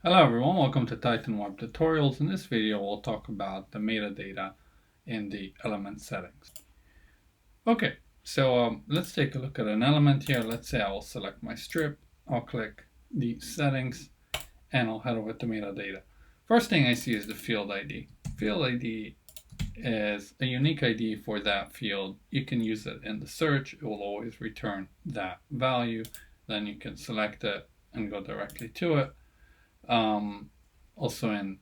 Hello everyone, welcome to Titan Web Tutorials. In this video we'll talk about the metadata in the element settings. Okay, so let's take a look at an element here. Let's say I will select my strip, I'll click the settings, and I'll head over to metadata. First thing I see is the field ID. Field ID is a unique ID for that field. You can use it in the search, it will always return that value. Then you can select it and go directly to it. Also in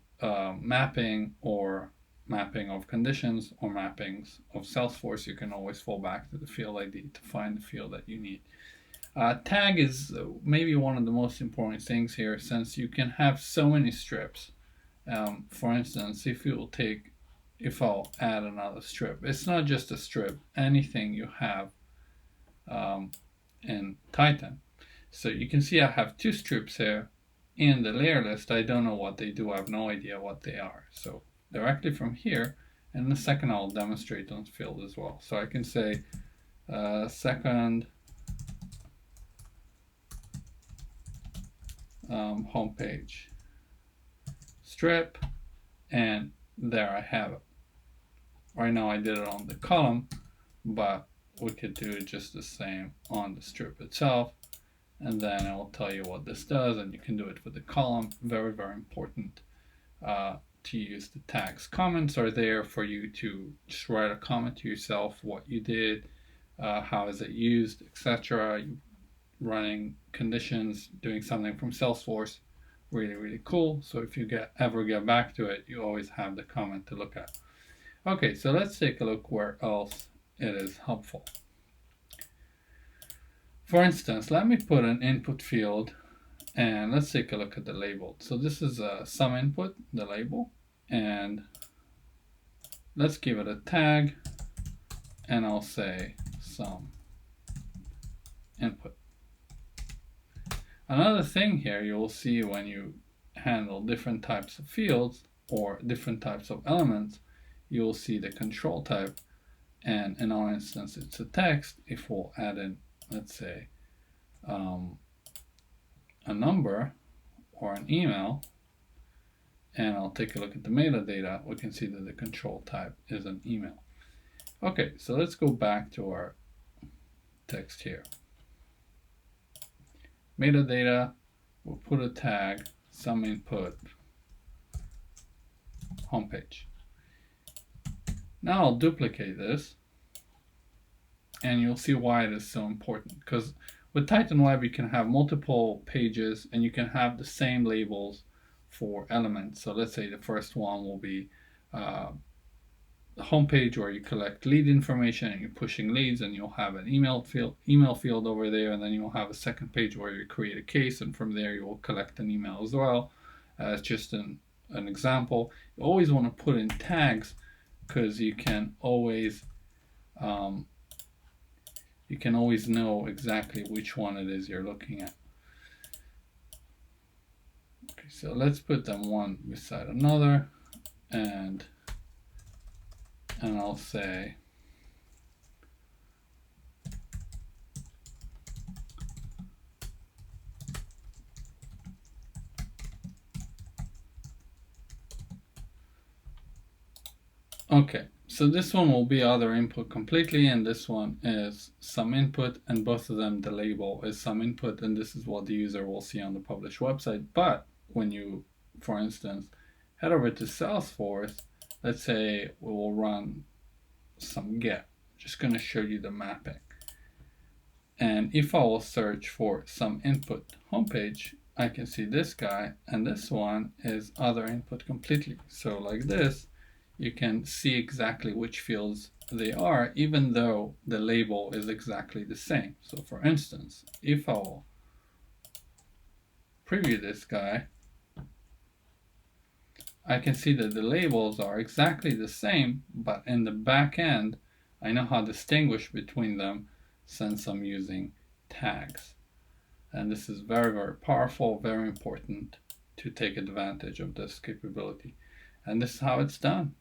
mapping or mapping of conditions or mappings of Salesforce, you can always fall back to the field ID to find the field that you need. Tag is maybe one of the most important things here, since you can have so many strips. For instance, if I'll add another strip, it's not just a strip, anything you have in Titan. So you can see I have two strips here. In the layer list, I don't know what they do. I have no idea what they are. So directly from here, and in a second I'll demonstrate on field as well. So I can say second homepage strip, and there I have it. Right now I did it on the column, but we could do it just the same on the strip itself. And then I will tell you what this does, and you can do it for the column. Very, very important to use the tags. Comments are there for you to just write a comment to yourself, what you did, how is it used, etc. Running conditions, doing something from Salesforce, really, really cool. So if you ever get back to it, you always have the comment to look at. Okay, so let's take a look where else it is helpful. For instance, let me put an input field, and let's take a look at the label. So this is some input, the label, and let's give it a tag, and I'll say some input. Another thing here you'll see when you handle different types of fields or different types of elements, you'll see the control type, and in our instance it's a text. If we'll add in, let's say, a number or an email, and I'll take a look at the metadata, we can see that the control type is an email. Okay, so let's go back to our text here. Metadata, we'll put a tag, some input, homepage. Now I'll duplicate this, and you'll see why it is so important. Because with Titan Web, you can have multiple pages, and you can have the same labels for elements. So let's say the first one will be the home page where you collect lead information and you're pushing leads, and you'll have an email field over there, and then you'll have a second page where you create a case, and from there you will collect an email as well. As just an example, you always want to put in tags, because you can always know exactly which one it is you're looking at. Okay, so let's put them one beside another, and I'll say okay, so this one will be other input completely, and this one is some input, and both of them, the label is some input, and this is what the user will see on the published website. But when you, for instance, head over to Salesforce, let's say we will run some get. Just going to show you the mapping. And if I will search for some input homepage, I can see this guy, and this one is other input completely. So like this, you can see exactly which fields they are, even though the label is exactly the same. So for instance, if I will preview this guy, I can see that the labels are exactly the same, but in the back end, I know how to distinguish between them since I'm using tags. And this is very, very powerful, very important to take advantage of this capability. And this is how it's done.